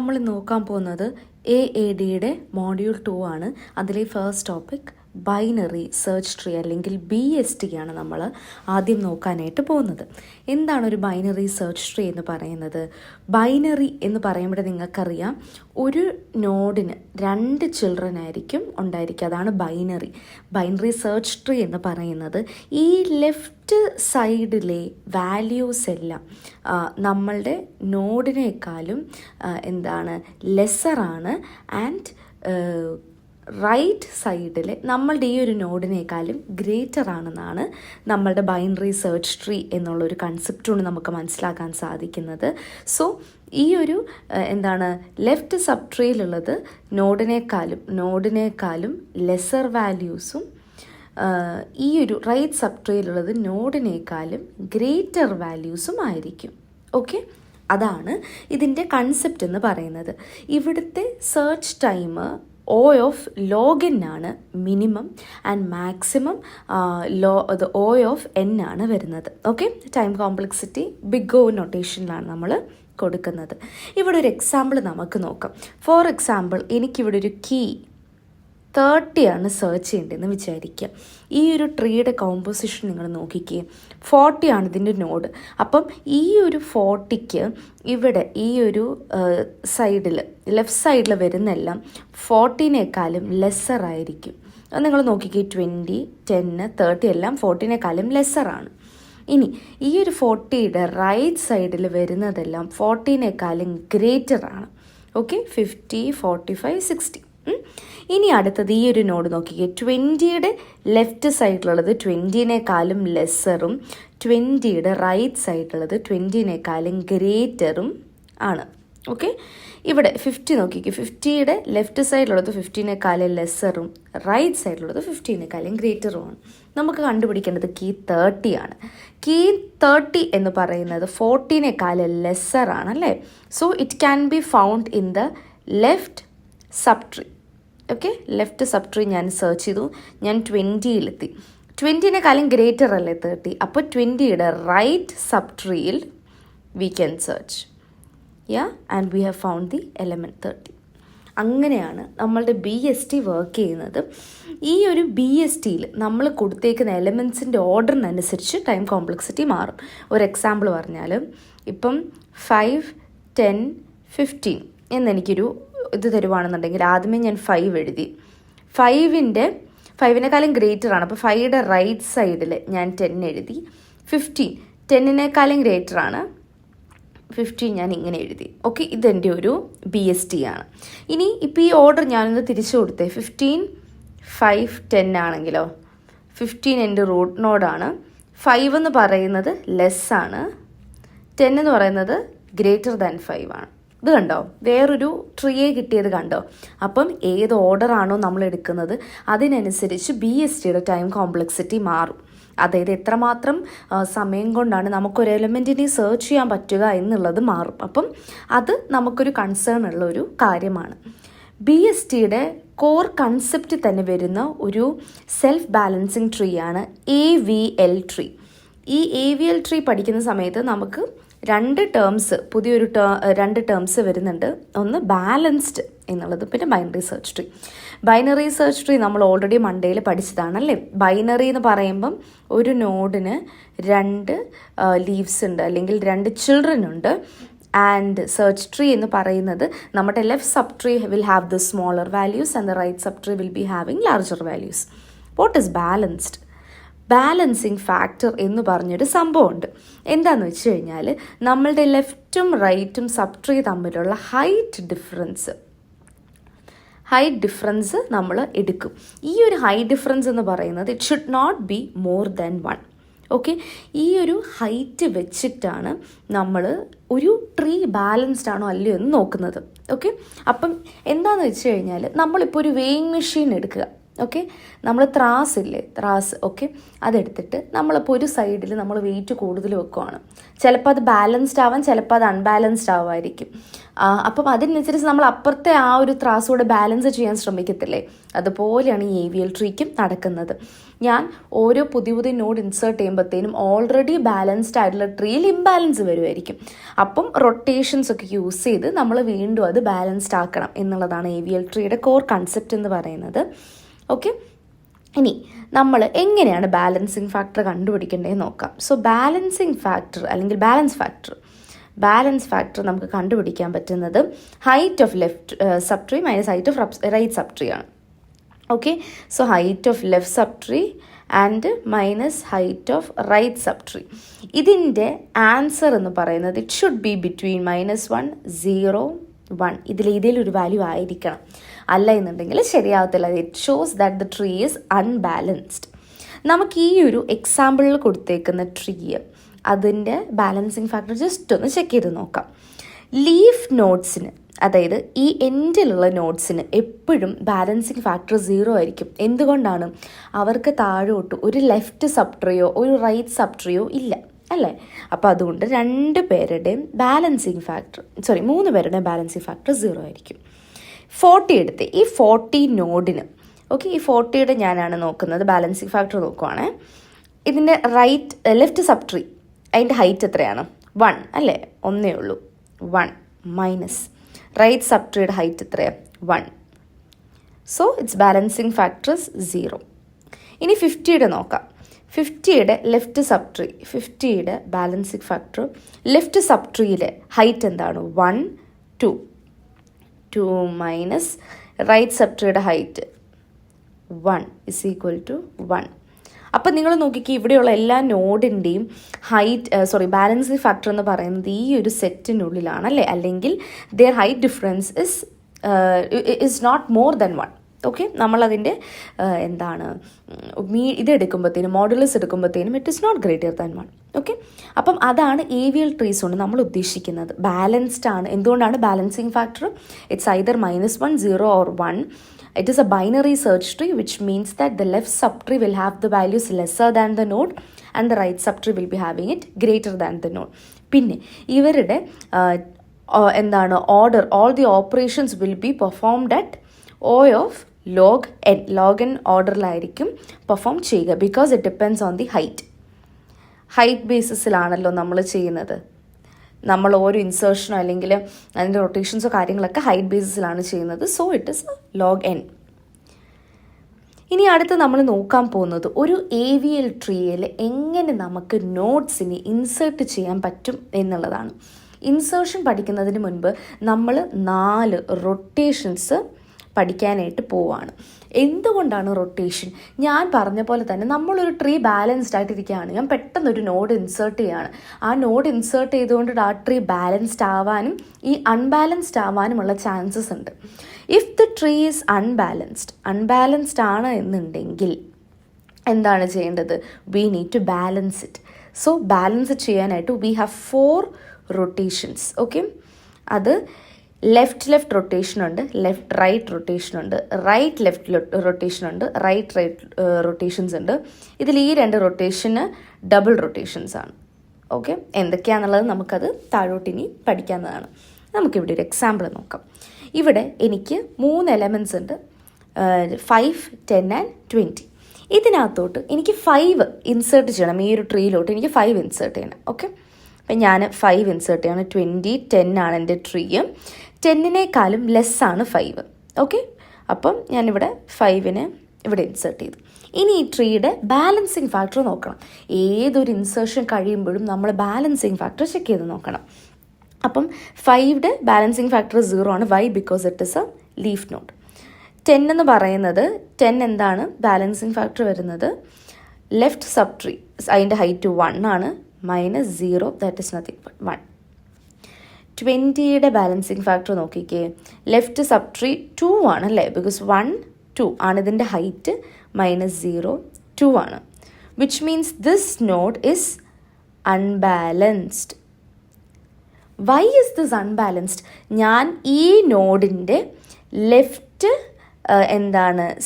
നമ്മൾ നോക്കാൻ പോകുന്നത് AADയുടെ മോഡ്യൂൾ 2 ആണ്. അതിലെ first topic binary search tree അല്ലെങ്കിൽ BST ആണ് നമ്മൾ ആദ്യം നോക്കാനായിട്ട് പോകുന്നത്. എന്താണ് ഒരു ബൈനറി സെർച്ച് ട്രീ എന്ന് പറയുന്നത്? ബൈനറി എന്ന് പറയുമ്പോൾ നിങ്ങൾക്കറിയാം, ഒരു നോഡിന് 2 ചിൽഡ്രൻ ആയിരിക്കും ഉണ്ടായിരിക്കുക. അതാണ് ബൈനറി. ബൈനറി സെർച്ച് ട്രീ എന്ന് പറയുന്നത് ഈ ലെഫ്റ്റ് സൈഡിലെ വാല്യൂസ് എല്ലാം നമ്മളുടെ നോഡിനേക്കാളും ലെസ്സറാണ്. ആൻഡ് റൈറ്റ് സൈഡിൽ നമ്മളുടെ ഈ ഒരു നോഡിനേക്കാളും ഗ്രേറ്റർ ആണെന്നാണ് നമ്മളുടെ ബൈനറി സെർച്ച് ട്രീ എന്നുള്ളൊരു കൺസെപ്റ്റ് കൊണ്ട് നമുക്ക് മനസ്സിലാക്കാൻ സാധിക്കുന്നത്. സോ ഈ ഒരു ലെഫ്റ്റ് സബ് ട്രീയിലുള്ളത് നോഡിനേക്കാളും ലെസ്സർ വാല്യൂസും, ഈ ഒരു റൈറ്റ് സബ് ട്രീയിലുള്ളത് നോഡിനേക്കാളും ഗ്രേറ്റർ വാല്യൂസും ആയിരിക്കും. ഓക്കെ, അതാണ് ഇതിൻ്റെ കൺസെപ്റ്റ് എന്ന് പറയുന്നത്. ഇവിടുത്തെ search time O of log n ആണ് മിനിമം, and maximum O of n ആണ് വരുന്നത്. Okay, time complexity big O നൊട്ടേഷനിലാണ് നമ്മൾ കൊടുക്കുന്നത്. ഇവിടെ ഒരു എക്സാമ്പിൾ നമുക്ക് നോക്കാം. ഫോർ എക്സാമ്പിൾ, എനിക്കിവിടെ ഒരു കീ 30 ആണ് സെർച്ച് ചെയ്യേണ്ടതെന്ന് വിചാരിക്കുക. ഈ ഒരു ട്രീയുടെ കോമ്പോസിഷൻ നിങ്ങൾ നോക്കിക്കുക. 40 ആണ് ഇതിൻ്റെ നോഡ്. അപ്പം ഈ ഒരു 40ക്ക് ഇവിടെ ഈ ഒരു സൈഡിൽ, ലെഫ്റ്റ് സൈഡിൽ വരുന്നെല്ലാം 40നേക്കാളും ലെസ്സർ ആയിരിക്കും. അത് നിങ്ങൾ നോക്കിക്കുക. 20, 10, 30 എല്ലാം 40നേക്കാളും ലെസ്സറാണ്. ഇനി ഈ ഒരു 40യുടെ റൈറ്റ് സൈഡിൽ വരുന്നതെല്ലാം 40നേക്കാളും ഗ്രേറ്റർ ആണ്. ഓക്കെ, 50, 45, 60. ഇനി അടുത്തത് ഈ ഒരു നോഡ് നോക്കിക്കേ. 20യുടെ ലെഫ്റ്റ് സൈഡിലുള്ളത് 20നേക്കാളും ലെസ്സറും 20യുടെ റൈറ്റ് സൈഡിലുള്ളത് 20നേക്കാളും ഗ്രേറ്ററും ആണ്. ഓക്കെ, ഇവിടെ 50 നോക്കിക്കേ. 50യുടെ ലെഫ്റ്റ് സൈഡിലുള്ളത് 50നേക്കാളും ലെസ്സറും റൈറ്റ് സൈഡിലുള്ളത് 50നേക്കാളും ഗ്രേറ്ററുമാണ്. നമുക്ക് കണ്ടുപിടിക്കേണ്ടത് കീ 30 ആണ്. കീ 30 എന്ന് പറയുന്നത് 40നേക്കാളും ലെസ്സറാണ് അല്ലേ. So it can be found in the left sub tree. Okay, left sub tree ഞാൻ സെർച്ച് ചെയ്തു. ഞാൻ 20യിലെത്തി. 20നേക്കാളും ഗ്രേറ്റർ അല്ലേ 30. അപ്പോൾ 20യുടെ റൈറ്റ് സബ് ട്രീയിൽ we can search. And we have found the element 30. അങ്ങനെയാണ് നമ്മളുടെ BST വർക്ക് ചെയ്യുന്നത്. ഈ ഒരു BSTയിൽ നമ്മൾ കൊടുത്തേക്കുന്ന എലമെൻറ്റ്സിൻ്റെ ഓർഡറിനനുസരിച്ച് ടൈം കോംപ്ലക്സിറ്റി മാറും. ഒരു എക്സാമ്പിൾ പറഞ്ഞാൽ, ഇപ്പം 5, 10, 15 എന്നെനിക്കൊരു ഇത് തരുവാണെന്നുണ്ടെങ്കിൽ ആദ്യമേ ഞാൻ 5 എഴുതി. 5നേക്കാളും ഗ്രേറ്റർ ആണ്. അപ്പോൾ 5യുടെ റൈറ്റ് സൈഡിൽ ഞാൻ 10 എഴുതി. 15 10നേക്കാളും ഗ്രേറ്റർ ആണ്. 15 ഞാൻ ഇങ്ങനെ എഴുതി. ഓക്കെ, ഇതെൻ്റെ ഒരു BST ആണ്. ഇനി ഇപ്പോൾ ഈ ഓർഡർ ഞാനൊന്ന് തിരിച്ചു കൊടുത്തേ. 15, 5, 10 ആണെങ്കിലോ, 15 എൻ്റെ റൂട്ട് നോഡാണ്. 5 എന്ന് പറയുന്നത് ലെസ്സാണ്. 10 എന്ന് പറയുന്നത് ഗ്രേറ്റർ ദാൻ 5 ആണ്. ഇത് കണ്ടോ, വേറൊരു ട്രീയെ കിട്ടിയത് കണ്ടോ. അപ്പം ഏത് ഓർഡറാണോ നമ്മൾ എടുക്കുന്നത് അതിനനുസരിച്ച് BSTയുടെ ടൈം കോംപ്ലക്സിറ്റി മാറും. അതായത് എത്രമാത്രം സമയം കൊണ്ടാണ് നമുക്കൊരു എലമെൻറ്റിനെ സെർച്ച് ചെയ്യാൻ പറ്റുക എന്നുള്ളത് മാറും. അപ്പം അത് നമുക്കൊരു കൺസേൺ ഉള്ള ഒരു കാര്യമാണ്. BSTയുടെ കോർ കൺസെപ്റ്റ് തന്നെ വരുന്ന ഒരു സെൽഫ് ബാലൻസിങ് ട്രീ ആണ് AVL ട്രീ. ഈ AVL ട്രീ പഠിക്കുന്ന സമയത്ത് നമുക്ക് രണ്ട് ടേംസ് വരുന്നുണ്ട്. ഒന്ന് ബാലൻസ്ഡ് എന്നുള്ളത്, പിന്നെ binary search tree. Binary search tree നമ്മൾ ഓൾറെഡി മണ്ടേയിൽ പഠിച്ചതാണല്ലേ. ബൈനറി എന്ന് പറയുമ്പം ഒരു നോഡിന് 2 ലീവ്സ് ഉണ്ട്, അല്ലെങ്കിൽ 2 ചിൽഡ്രൻ ഉണ്ട്. ആൻഡ് സെർച്ച് ട്രീ എന്ന് പറയുന്നത് നമ്മുടെ left sub tree will have the smaller values and the right sub tree will be having larger values. What is balanced? Balancing factor എന്ന് പറഞ്ഞൊരു സംഭവമുണ്ട്. എന്താണെന്ന് വെച്ച് കഴിഞ്ഞാൽ, നമ്മളുടെ ലെഫ്റ്റും റൈറ്റും സബ് ട്രീ തമ്മിലുള്ള ഹൈറ്റ് ഡിഫറൻസ് നമ്മൾ എടുക്കും. ഈ ഒരു ഹൈറ്റ് ഡിഫറൻസ് എന്ന് പറയുന്നത് it should not be more than 1. Okay, ഈ ഒരു ഹൈറ്റ് വെച്ചിട്ടാണ് നമ്മൾ ഒരു ട്രീ ബാലൻസ്ഡ് ആണോ അല്ലയോ എന്ന് നോക്കുന്നത്. ഓക്കെ, അപ്പം എന്താണെന്ന് വെച്ച് കഴിഞ്ഞാൽ, നമ്മളിപ്പോൾ ഒരു വെയിങ് മെഷീൻ എടുക്കുക. ഓക്കെ, നമ്മൾ ത്രാസ് ഓക്കെ, അതെടുത്തിട്ട് നമ്മളിപ്പോൾ ഒരു സൈഡിൽ നമ്മൾ വെയിറ്റ് കൂടുതൽ വെക്കുവാണ്. ചിലപ്പോൾ അത് ബാലൻസ്ഡ് ആവാം, ചിലപ്പോൾ അത് അൺബാലൻസ്ഡ് ആവുമായിരിക്കും. അപ്പം അതിനനുസരിച്ച് നമ്മൾ അപ്പുറത്തെ ആ ഒരു ത്രാസോടെ ബാലൻസ് ചെയ്യാൻ ശ്രമിക്കത്തില്ലേ, അതുപോലെയാണ് ഈ AVL ട്രീക്കും നടക്കുന്നത്. ഞാൻ ഓരോ പുതിയ പുതിയ നോഡ് ഇൻസേർട്ട് ചെയ്യുമ്പോഴത്തേനും ഓൾറെഡി ബാലൻസ്ഡ് ആയിട്ടുള്ള ട്രീയിൽ ഇംബാലൻസ് വരുമായിരിക്കും. അപ്പം റൊട്ടേഷൻസ് ഒക്കെ യൂസ് ചെയ്ത് നമ്മൾ വീണ്ടും അത് ബാലൻസ്ഡ് ആക്കണം എന്നുള്ളതാണ് AVL ട്രീയുടെ കോർ കൺസെപ്റ്റ് എന്ന് പറയുന്നത്. ഓക്കെ, ഇനി നമ്മൾ എങ്ങനെയാണ് ബാലൻസിങ് ഫാക്ടർ കണ്ടുപിടിക്കേണ്ടതെന്ന് നോക്കാം. സോ ബാലൻസിങ് ഫാക്ടർ അല്ലെങ്കിൽ ബാലൻസ് ഫാക്ടർ നമുക്ക് കണ്ടുപിടിക്കാൻ പറ്റുന്നത് height of left sub tree minus height of right sub tree ആണ്. Okay, so height of left sub tree and minus height of right sub tree. ഇതിൻ്റെ answer എന്ന് പറയുന്നത് it should be between -1, 0, 1. ഇതിലേതെങ്കിലും ഒരു value ആയിരിക്കണം, അല്ല എന്നുണ്ടെങ്കിൽ ശരിയാവത്തില്ല. It shows that the tree is unbalanced. നമുക്ക് ഈ ഒരു എക്സാമ്പിളിൽ കൊടുത്തേക്കുന്ന ട്രീ അതിൻ്റെ ബാലൻസിങ് ഫാക്ടർ ജസ്റ്റ് ഒന്ന് ചെക്ക് ചെയ്ത് നോക്കാം. ലീഫ് നോട്ട്സിന്, അതായത് ഈ എൻഡിലുള്ള നോട്ട്സിന് എപ്പോഴും ബാലൻസിങ് ഫാക്ടർ 0 ആയിരിക്കും. എന്തുകൊണ്ടാണ്? അവർക്ക് താഴോട്ട് ഒരു ലെഫ്റ്റ് സബ് ട്രീയോ ഒരു റൈറ്റ് സബ് ട്രീയോ ഇല്ല, അല്ലേ? അപ്പോൾ അതുകൊണ്ട് 2 പേരുടെയും ബാലൻസിങ് ഫാക്ടർ 3 പേരുടെയും ബാലൻസിങ് ഫാക്ടർ 0 ആയിരിക്കും. 40 എടുത്ത് ഈ 40 നോഡിന്, ഓക്കെ, ഈ 40യുടെ ഞാനാണ് നോക്കുന്നത്, ബാലൻസിങ് ഫാക്ടർ നോക്കുവാണ്. ഇതിൻ്റെ ലെഫ്റ്റ് സബ് ട്രീ അതിൻ്റെ ഹൈറ്റ് എത്രയാണ്? 1 അല്ലേ? 1 ഉള്ളൂ. 1 മൈനസ് റൈറ്റ് സബ് ട്രീയുടെ ഹൈറ്റ് എത്രയാണ്? 1. So it's balancing factors 0. ഇനി 50യുടെ നോക്കാം. 50യുടെ ലെഫ്റ്റ് സബ് ട്രീ, 50യുടെ ബാലൻസിങ് ഫാക്ടർ ലെഫ്റ്റ് സബ് ട്രീയിലെ ഹൈറ്റ് എന്താണ്? 1, 2. 2 മൈനസ് റൈറ്റ് സബ് ട്രീയുടെ ഹൈറ്റ് 1 ഇസ് ഈക്വൽ ടു 1. അപ്പം നിങ്ങൾ നോക്കിക്കേ, ഇവിടെയുള്ള എല്ലാ നോഡിൻ്റെയും ബാലൻസിങ് ഫാക്ടർ എന്ന് പറയുന്നത് ഈ ഒരു സെറ്റിനുള്ളിലാണ്, അല്ലേ? അല്ലെങ്കിൽ their height difference is not more than 1. Okay, നമ്മളതിൻ്റെ ഇതെടുക്കുമ്പോഴത്തേനും മോഡുലസ് എടുക്കുമ്പോഴത്തേനും it is not greater than 1. Okay, അപ്പം അതാണ് AVL ട്രീസ് കൊണ്ട് നമ്മൾ ഉദ്ദേശിക്കുന്നത്. ബാലൻസ്ഡ് ആണ്. എന്തുകൊണ്ടാണ് balancing factor? It's either -1, 0 or 1. It is a binary search tree, which means that the left subtree will have the values lesser than the node and the right subtree will be having it greater than the node. പിന്നെ ഇവരുടെ order, all the operations will be performed at O of log n ഓർഡറിലായിരിക്കും perform ചെയ്യുക. Because it depends on the height ബേസിസിലാണല്ലോ നമ്മൾ ചെയ്യുന്നത്. നമ്മൾ ഓരോ ഇൻസേർഷനോ അല്ലെങ്കിൽ അതിൻ്റെ റൊട്ടേഷൻസോ കാര്യങ്ങളൊക്കെ ഹൈറ്റ് ബേസിസിലാണ് ചെയ്യുന്നത്. So it is log n. ഇനി അടുത്ത് നമ്മൾ നോക്കാൻ പോകുന്നത് ഒരു AVL ട്രീയിൽ എങ്ങനെ നമുക്ക് നോട്ട്സിനെ ഇൻസേർട്ട് ചെയ്യാൻ പറ്റും എന്നുള്ളതാണ്. ഇൻസേർഷൻ പഠിക്കുന്നതിന് മുൻപ് നമ്മൾ 4 റൊട്ടേഷൻസ് പഠിക്കാനായിട്ട് പോവാണ്. എന്തുകൊണ്ടാണ് റൊട്ടേഷൻ? ഞാൻ പറഞ്ഞ പോലെ തന്നെ നമ്മളൊരു ട്രീ ബാലൻസ്ഡ് ആയിട്ടിരിക്കുകയാണ്, ഞാൻ പെട്ടെന്നൊരു നോഡ് ഇൻസേർട്ട് ചെയ്യുകയാണ്. ആ നോഡ് ഇൻസേർട്ട് ചെയ്തുകൊണ്ട് ആ ട്രീ ബാലൻസ്ഡ് ആവാനും ഈ അൺബാലൻസ്ഡ് ആവാനുമുള്ള ചാൻസസ് ഉണ്ട്. If the tree is unbalanced ആണ് എന്നുണ്ടെങ്കിൽ എന്താണ് ചെയ്യേണ്ടത്? We need to balance it. So balance ചെയ്യാനായിട്ട് വി ഹാവ് 4 റൊട്ടേഷൻസ്. ഓക്കെ, അത് ലെഫ്റ്റ് റൊട്ടേഷൻ ഉണ്ട്, ലെഫ്റ്റ് റൈറ്റ് റൊട്ടേഷൻ ഉണ്ട്, ലെഫ്റ്റ് റൊട്ടേഷൻ ഉണ്ട്, റൈറ്റ് റൊട്ടേഷൻസ് ഉണ്ട്. ഇതിൽ ഈ 2 റൊട്ടേഷന് ഡബിൾ റൊട്ടേഷൻസ് ആണ്. ഓക്കെ, എന്തൊക്കെയാണെന്നുള്ളത് നമുക്കത് താഴോട്ടിനി പഠിക്കാവുന്നതാണ്. നമുക്കിവിടെ ഒരു എക്സാമ്പിൾ നോക്കാം. ഇവിടെ എനിക്ക് 3 എലമെൻറ്റ്സ് ഉണ്ട്, 5, 10 and 20. ഇതിനകത്തോട്ട് എനിക്ക് 5 ഇൻസേർട്ട് ചെയ്യണം. ഈ ഒരു ട്രീയിലോട്ട് എനിക്ക് 5 ഇൻസേർട്ട് ചെയ്യണം. ഓക്കെ, അപ്പം ഞാൻ 5 ഇൻസേർട്ട് ചെയ്യണം. 20, 10 ആണ് എൻ്റെ ട്രീ. 10നേക്കാളും ലെസ്സാണ് 5. ഓക്കെ, അപ്പം ഞാനിവിടെ 5നെ ഇവിടെ ഇൻസേർട്ട് ചെയ്തു. ഇനി ഈ ട്രീയുടെ ബാലൻസിങ് ഫാക്ടർ നോക്കണം. ഏതൊരു ഇൻസേർഷൻ കഴിയുമ്പോഴും നമ്മൾ ബാലൻസിങ് ഫാക്ടർ ചെക്ക് ചെയ്ത് നോക്കണം. അപ്പം 5യുടെ ബാലൻസിങ് ഫാക്ടർ 0 ആണ്. Why? Because it is a leaf node. 10 എന്ന് പറയുന്നത് 10 എന്താണ് ബാലൻസിങ് ഫാക്ടർ വരുന്നത്? ലെഫ്റ്റ് സബ് ട്രീ അതിൻ്റെ ഹൈറ്റ് 1 ആണ്, -0 ദാറ്റ് ഇസ് നത്തിങ് ബട്ട് 1. 20യുടെ ബാലൻസിങ് ഫാക്ടർ നോക്കിക്കേ, ലെഫ്റ്റ് സബ് ട്രീ 2 ആണ്, അല്ലേ? ബിക്കോസ് 1, 2 ആണ് ഇതിൻ്റെ ഹൈറ്റ്, -0, 2 ആണ്. Which means this node is unbalanced. Why is this unbalanced? ഞാൻ ഈ നോഡിൻ്റെ ലെഫ്റ്റ്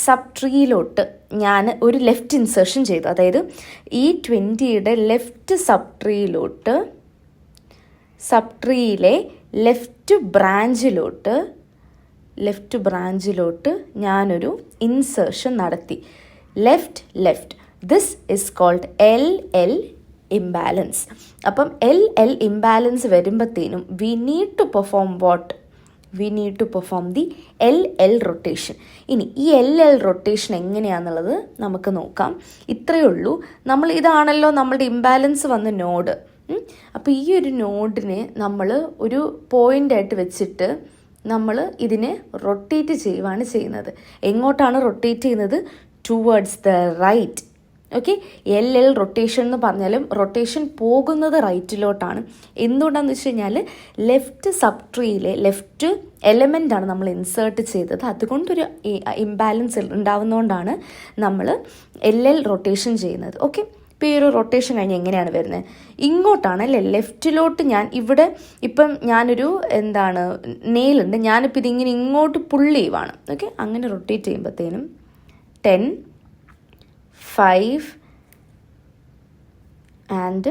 സബ് ട്രീയിലോട്ട് ഞാൻ ഒരു ലെഫ്റ്റ് ഇൻസേർഷൻ ചെയ്തു. അതായത് ഈ 20യുടെ ലെഫ്റ്റ് സബ് ട്രീയിലെ ലെഫ്റ്റ് ബ്രാഞ്ചിലോട്ട് ഞാനൊരു ഇൻസേർഷൻ നടത്തി. Left this is called LL imbalance. അപ്പം LL ഇംബാലൻസ് വരുമ്പോഴത്തേനും we need to perform the LL rotation. ഇനി ഈ LL റൊട്ടേഷൻ എങ്ങനെയാണെന്നുള്ളത് നമുക്ക് നോക്കാം. ഇത്രയേ ഉള്ളൂ. ഇതാണല്ലോ നമ്മളുടെ ഇംബാലൻസ് വന്ന നോഡ്. അപ്പോൾ ഈ ഒരു നോഡിനെ നമ്മൾ ഒരു പോയിൻ്റായിട്ട് വെച്ചിട്ട് നമ്മൾ ഇതിനെ റൊട്ടേറ്റ് ചെയ്യുകയാണ് ചെയ്യുന്നത്. എങ്ങോട്ടാണ് റൊട്ടേറ്റ് ചെയ്യുന്നത്? Towards the right. Okay, LL rotation എന്ന് പറഞ്ഞാലും റൊട്ടേഷൻ പോകുന്നത് റൈറ്റിലോട്ടാണ്. എന്തുകൊണ്ടാണെന്ന് വെച്ച് കഴിഞ്ഞാൽ ലെഫ്റ്റ് സബ്ട്രീയിലെ ലെഫ്റ്റ് എലമെൻ്റാണ് നമ്മൾ ഇൻസേർട്ട് ചെയ്തത്. അതുകൊണ്ടൊരു ഇംബാലൻസ് ഉണ്ടാവുന്നതുകൊണ്ടാണ് നമ്മൾ LL റൊട്ടേഷൻ ചെയ്യുന്നത്. ഓക്കെ, ഇപ്പോൾ ഈ ഒരു റൊട്ടേഷൻ കഴിഞ്ഞ് എങ്ങനെയാണ് വരുന്നത്? ഇങ്ങോട്ടാണ് അല്ലേ, ലെഫ്റ്റിലോട്ട്. ഇപ്പം ഞാനൊരു നെയിലുണ്ട്, ഞാനിപ്പോൾ ഇതിങ്ങനെ ഇങ്ങോട്ട് പുള്ളി ചെയ്യുവാണ്. ഓക്കെ, അങ്ങനെ റൊട്ടേറ്റ് ചെയ്യുമ്പോഴത്തേനും 10, 5 and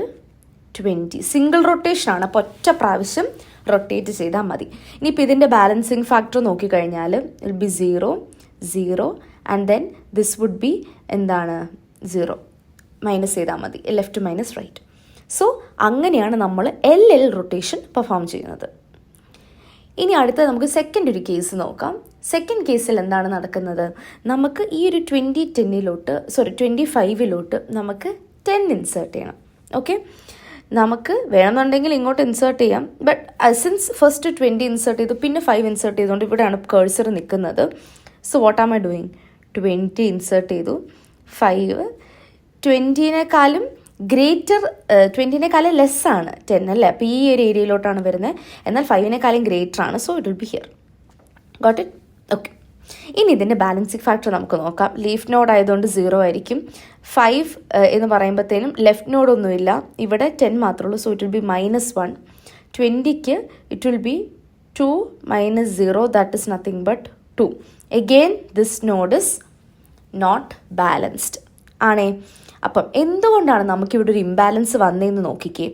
20 സിംഗിൾ റൊട്ടേഷനാണ്. അപ്പോൾ ഒറ്റ പ്രാവശ്യം റൊട്ടേറ്റ് ചെയ്താൽ മതി. ഇനിയിപ്പോൾ ഇതിൻ്റെ ബാലൻസിങ് ഫാക്ടർ നോക്കിക്കഴിഞ്ഞാൽ will be 0 and then this would be 0 minus ചെയ്താൽ മതി, ലെഫ്റ്റ് മൈനസ് റൈറ്റ്. സോ അങ്ങനെയാണ് നമ്മൾ LL റൊട്ടേഷൻ പെർഫോം ചെയ്യുന്നത്. ഇനി അടുത്ത നമുക്ക് സെക്കൻഡ് ഒരു കേസ് നോക്കാം. സെക്കൻഡ് കേസിൽ എന്താണ് നടക്കുന്നത്? നമുക്ക് ഈ ഒരു 25 നമുക്ക് 10 ഇൻസേർട്ട് ചെയ്യണം. ഓക്കെ, നമുക്ക് വേണമെന്നുണ്ടെങ്കിൽ ഇങ്ങോട്ട് ഇൻസേർട്ട് ചെയ്യാം. ബട്ട് സിൻസ് ഫസ്റ്റ് 20 ഇൻസേർട്ട് ചെയ്തു, പിന്നെ 5 ഇൻസേർട്ട് ചെയ്തുകൊണ്ട് ഇവിടെയാണ് കേഴ്സർ നിൽക്കുന്നത്. So what am I doing? 20 insert ചെയ്തു, 5 20നേക്കാളും ഗ്രേറ്റർ 20നേക്കാളും ലെസ്സാണ് 10 അല്ലേ. അപ്പോൾ ഈ ഒരു ഏരിയയിലോട്ടാണ് വരുന്നത്. എന്നാൽ 5നേക്കാളും ഗ്രേറ്റർ ആണ്. So it will B here. Got it? Okay, ഇനി ഇതിൻ്റെ ബാലൻസിങ് ഫാക്ടർ നമുക്ക് നോക്കാം. ലീഫ് നോഡ് ആയതുകൊണ്ട് 0 ആയിരിക്കും. 5 എന്ന് പറയുമ്പോഴത്തേനും ലെഫ്റ്റ് നോഡൊന്നുമില്ല, ഇവിടെ 10 മാത്രമേ ഉള്ളൂ. So it will be -1. 20ക്ക് it will be 2 - 0, that is nothing but 2. Again this node is not balanced ആണേ. അപ്പം എന്തുകൊണ്ടാണ് നമുക്കിവിടെ ഒരു ഇംബാലൻസ് വന്നതെന്ന് നോക്കിക്കേ.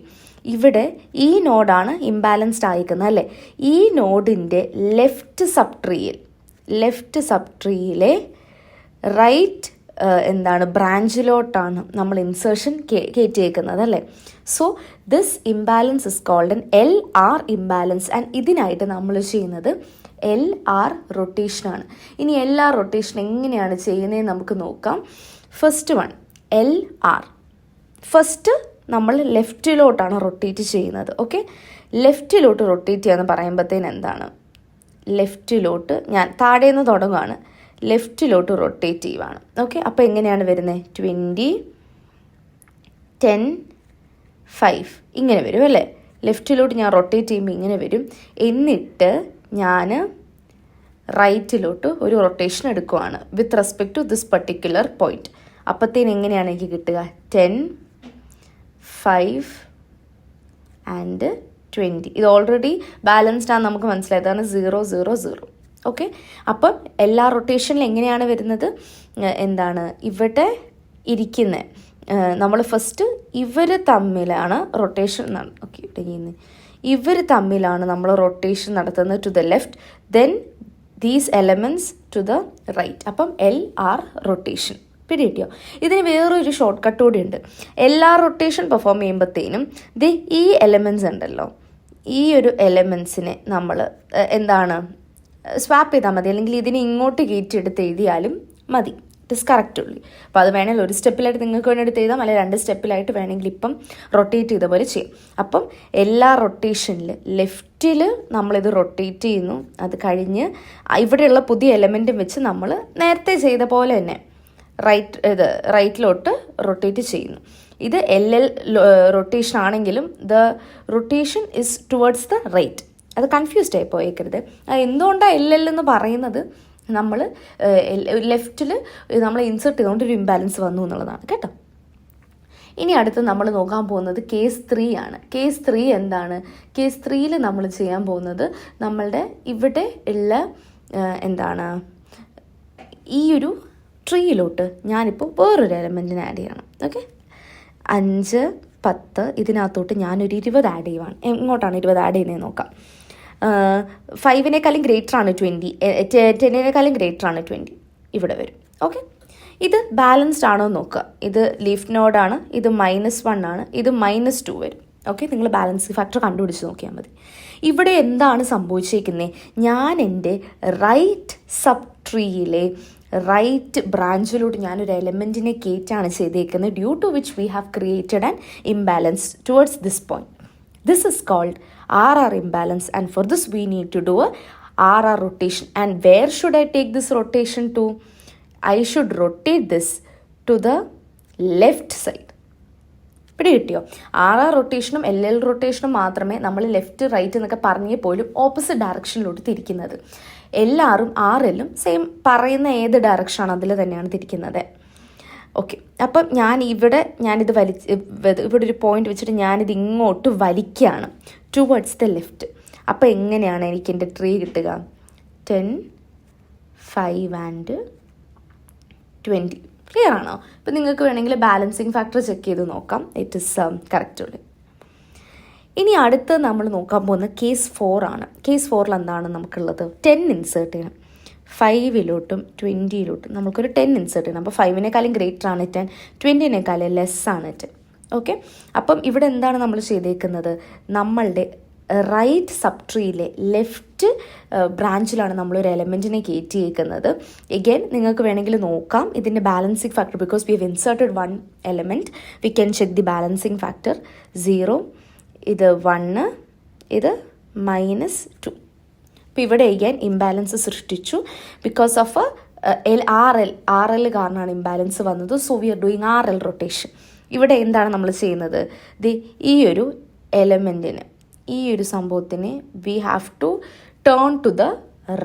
ഇവിടെ ഈ നോഡാണ് ഇംബാലൻസ്ഡ് ആയിരിക്കുന്നത് അല്ലേ. ഈ നോഡിൻ്റെ ലെഫ്റ്റ് സബ്ട്രീയിലെ റൈറ്റ് ബ്രാഞ്ചിലോട്ടാണ് നമ്മൾ ഇൻസേർഷൻ കയറ്റിയേക്കുന്നത് അല്ലേ. So this imbalance is called an LR imbalance. And ഇതിനായിട്ട് നമ്മൾ ചെയ്യുന്നത് LR റൊട്ടേഷനാണ്. ഇനി LR റൊട്ടേഷൻ എങ്ങനെയാണ് ചെയ്യുന്നതെന്ന് നമുക്ക് നോക്കാം. First one LR. ഫസ്റ്റ് നമ്മൾ ലെഫ്റ്റിലോട്ടാണ് റൊട്ടേറ്റ് ചെയ്യുന്നത്. ഓക്കെ, ലെഫ്റ്റിലോട്ട് റൊട്ടേറ്റ് ചെയ്യാന്ന് പറയുമ്പോഴത്തേന് ലെഫ്റ്റിലോട്ട് ഞാൻ താഴെ നിന്ന് തുടങ്ങുകയാണ്, ലെഫ്റ്റിലോട്ട് റൊട്ടേറ്റ് ചെയ്യുവാണ്. ഓക്കെ, അപ്പോൾ എങ്ങനെയാണ് വരുന്നത്? 20, 10, 5 ഇങ്ങനെ വരും അല്ലേ. ലെഫ്റ്റിലോട്ട് ഞാൻ റൊട്ടേറ്റ് ചെയ്യുമ്പോൾ ഇങ്ങനെ വരും. എന്നിട്ട് ഞാൻ റൈറ്റിലോട്ട് ഒരു റൊട്ടേഷൻ എടുക്കുവാണ് with respect to this particular point. അപ്പത്തേന് എങ്ങനെയാണ് എനിക്ക് കിട്ടുക? 10, 5 and 20. ഇത് ഓൾറെഡി ബാലൻസ്ഡ് ആണ്, നമുക്ക് മനസ്സിലായതാണ്. 0, 0, 0. ഓക്കെ, അപ്പം എല്ലാ റൊട്ടേഷനിലും എങ്ങനെയാണ് വരുന്നത്? ഇവിടെ ഇരിക്കുന്നത് നമ്മൾ ഫസ്റ്റ് ഇവർ തമ്മിലാണ് റൊട്ടേഷൻ. ഓക്കെ, ഇവർ തമ്മിലാണ് നമ്മൾ റൊട്ടേഷൻ നടത്തുന്നത് to the left, then these elements to the right. അപ്പം LR റൊട്ടേഷൻ. പിടികിട്ടിയോ? ഇതിന് വേറൊരു ഷോർട്ട് കട്ട് കൂടി ഉണ്ട്. LR റൊട്ടേഷൻ പെർഫോം ചെയ്യുമ്പോഴത്തേനും ഈ എലമെൻറ്റ്സ് ഉണ്ടല്ലോ, ഈ ഒരു എലമെൻറ്റ്സിനെ നമ്മൾ സ്വാപ്പ് ചെയ്താൽ മതി, അല്ലെങ്കിൽ ഇതിനെ ഇങ്ങോട്ട് കയറ്റിയെടുത്ത് എഴുതിയാലും മതി. ഇറ്റ് ഇസ് കറക്റ്റ് ഉള്ളി. അപ്പോൾ അത് വേണമെങ്കിൽ ഒരു സ്റ്റെപ്പിലായിട്ട് നിങ്ങൾക്ക് വേണ്ടി എടുത്ത് എഴുതാം, അല്ലെങ്കിൽ 2 സ്റ്റെപ്പിലായിട്ട് വേണമെങ്കിൽ ഇപ്പം റൊട്ടേറ്റ് ചെയ്ത പോലെ ചെയ്യും. അപ്പം എല്ലാ റൊട്ടേഷനിൽ ലെഫ്റ്റിൽ നമ്മളിത് റൊട്ടേറ്റ് ചെയ്യുന്നു. അത് കഴിഞ്ഞ് ഇവിടെയുള്ള പുതിയ എലമെൻറ്റും വെച്ച് നമ്മൾ നേരത്തെ ചെയ്ത പോലെ തന്നെ റൈറ്റിലോട്ട് റൊട്ടേറ്റ് ചെയ്യുന്നു. ഇത് LL റൊട്ടേഷൻ ആണെങ്കിലും the rotation is towards the right. അത് കൺഫ്യൂസ്ഡ് ആയി പോയേക്കരുത്. എന്തുകൊണ്ടാണ് LL എന്ന് പറയുന്നത്? നമ്മൾ ലെഫ്റ്റിൽ നമ്മൾ ഇൻസേർട്ട് ചെയ്തുകൊണ്ട് ഒരു ഇംബാലൻസ് വന്നു എന്നുള്ളതാണ് കേട്ടോ. ഇനി അടുത്ത് നമ്മൾ നോക്കാൻ പോകുന്നത് കേസ് 3 ആണ്. കേസ് 3 എന്താണ്? കേസ് 3യിൽ നമ്മൾ ചെയ്യാൻ പോകുന്നത് നമ്മളുടെ ഇവിടെ ഉള്ള ഈ ഒരു ട്രീയിലോട്ട് ഞാനിപ്പോൾ വേറൊരു എലമെൻറ്റിനെ ആഡ് ചെയ്യണം. ഓക്കെ, 5, 10 ഇതിനകത്തോട്ട് ഞാനൊരു 20 ആഡ് ചെയ്യുവാണ്. എങ്ങോട്ടാണ് 20 ആഡ് ചെയ്യുന്നത് നോക്കാം. 5-നേക്കാളും ഗ്രേറ്റർ ആണ് 20, 10-നേക്കാളും ഗ്രേറ്റർ ആണ് 20 ഇവിടെ വരും. ഓക്കെ, ഇത് ബാലൻസ്ഡ് ആണോ എന്ന് നോക്കുക. ഇത് ലീഫ് നോഡാണ്, ഇത് -1 ആണ്, ഇത് -2 വരും. ഓക്കെ, നിങ്ങൾ ബാലൻസിങ് ഫാക്ടർ കണ്ടുപിടിച്ച് നോക്കിയാൽ മതി. ഇവിടെ എന്താണ് സംഭവിച്ചിരിക്കുന്നത്? ഞാൻ എൻ്റെ റൈറ്റ് സബ് ട്രീയിലെ റൈറ്റ് ബ്രാഞ്ചിലോട്ട് ഞാനൊരു എലമെൻറ്റിനെ കയറ്റാണ് ചെയ്തേക്കുന്നത്, due to which we have created an imbalance towards this point. This is called RR imbalance, and for this we need to do a RR rotation. And where should I take this rotation to? I should rotate this to the left side. പിടി കിട്ടിയോ? RR റൊട്ടേഷനും LL റൊട്ടേഷനും മാത്രമേ നമ്മൾ left right എന്നൊക്കെ പറഞ്ഞേ പോലും opposite ഡയറക്ഷനിലോട്ട് തിരിക്കുന്നത്. LRഉം RLഉം same പറയുന്ന ഏത് ഡയറക്ഷനാണ് അതിൽ തന്നെയാണ് തിരിക്കുന്നത്. ഓക്കെ, അപ്പം ഞാനിത് ഇവിടെ ഒരു പോയിന്റ് വെച്ചിട്ട് ഞാനിത് ഇങ്ങോട്ട് വലിക്കുകയാണ് ടുവേർഡ്സ് ദ ലെഫ്റ്റ്. അപ്പോൾ എങ്ങനെയാണ് എനിക്ക് എൻ്റെ ട്രീ കിട്ടുക? 10, 5 and 20. ക്ലിയർ ആണോ? ഇപ്പം നിങ്ങൾക്ക് വേണമെങ്കിൽ ബാലൻസിങ് ഫാക്ടർ ചെക്ക് ചെയ്ത് നോക്കാം. It is correct. ഇനി അടുത്ത് നമ്മൾ നോക്കാൻ പോകുന്ന കേസ് 4 ആണ്. കേസ് 4 എന്താണ് നമുക്കുള്ളത്? 10 ഇൻസേർട്ട് ചെയ്യണം. 5-ലോട്ടും 20-ലോട്ടും നമുക്കൊരു 10 ഇൻസേർട്ട് ചെയ്യണം. അപ്പോൾ 5-നേക്കാളും ഗ്രേറ്റർ ആണ് 10, 20-നേക്കാളും ലെസ് ആണ് 10. ഓക്കെ, അപ്പം ഇവിടെ എന്താണ് നമ്മൾ ചെയ്തേക്കുന്നത്? നമ്മളുടെ റൈറ്റ് സബ് ട്രീയിലെ ലെഫ്റ്റ് ബ്രാഞ്ചിലാണ് നമ്മളൊരു എലമെൻറ്റിനെ കയറ്റിയേക്കുന്നത്. എഗെയിൻ നിങ്ങൾക്ക് വേണമെങ്കിൽ നോക്കാം ഇതിൻ്റെ balancing factor. Because we have inserted 1 element, we can check the balancing factor. 0, ഇത് 1, ഇത് -2. അപ്പോൾ ഇവിടെ again ഇംബാലൻസ് സൃഷ്ടിച്ചു ബിക്കോസ് ഓഫ് RL കാരണമാണ് ഇംബാലൻസ് വന്നത്. So we are doing RL rotation. ഇവിടെ എന്താണ് നമ്മൾ ചെയ്യുന്നത്? ഈ ഒരു എലമെൻറ്റിന്, ഈ ഒരു സംഭവത്തിന് we have to turn to the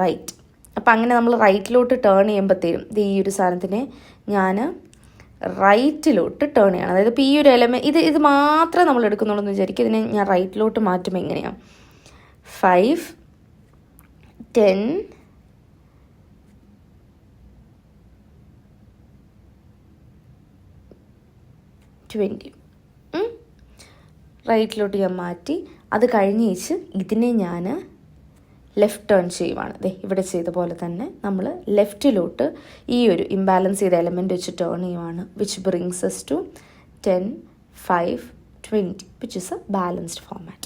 right. അപ്പം അങ്ങനെ നമ്മൾ റൈറ്റിലോട്ട് ടേൺ ചെയ്യുമ്പോഴത്തേനും ഈ ഒരു സാധനത്തിനെ ഞാൻ റൈറ്റിലോട്ട് ടേൺ ചെയ്യണം. അതായത് ഇപ്പോൾ ഈ ഒരു എലമെൻറ്റ് ഇത് മാത്രമേ നമ്മൾ എടുക്കുന്നുള്ളൂ എന്ന് വിചാരിക്കും. ഇതിനെ ഞാൻ റൈറ്റിലോട്ട് മാറ്റുമ്പോൾ എങ്ങനെയാണ്? 5, 10, 20 റൈറ്റിലോട്ട് ഞാൻ മാറ്റി. അത് കഴിഞ്ഞേച്ച് ഇതിനെ ഞാൻ ലെഫ്റ്റ് ടേൺ ചെയ്യുവാണ്. ഇവിടെ ചെയ്ത പോലെ തന്നെ നമ്മൾ ലെഫ്റ്റിലോട്ട് ഈ ഒരു ഇംബാലൻസ് ചെയ്ത എലമെൻറ്റ് വെച്ച് ടേൺ ചെയ്യുവാണ്. Which brings us to 10, 5, 20 which is a balanced format.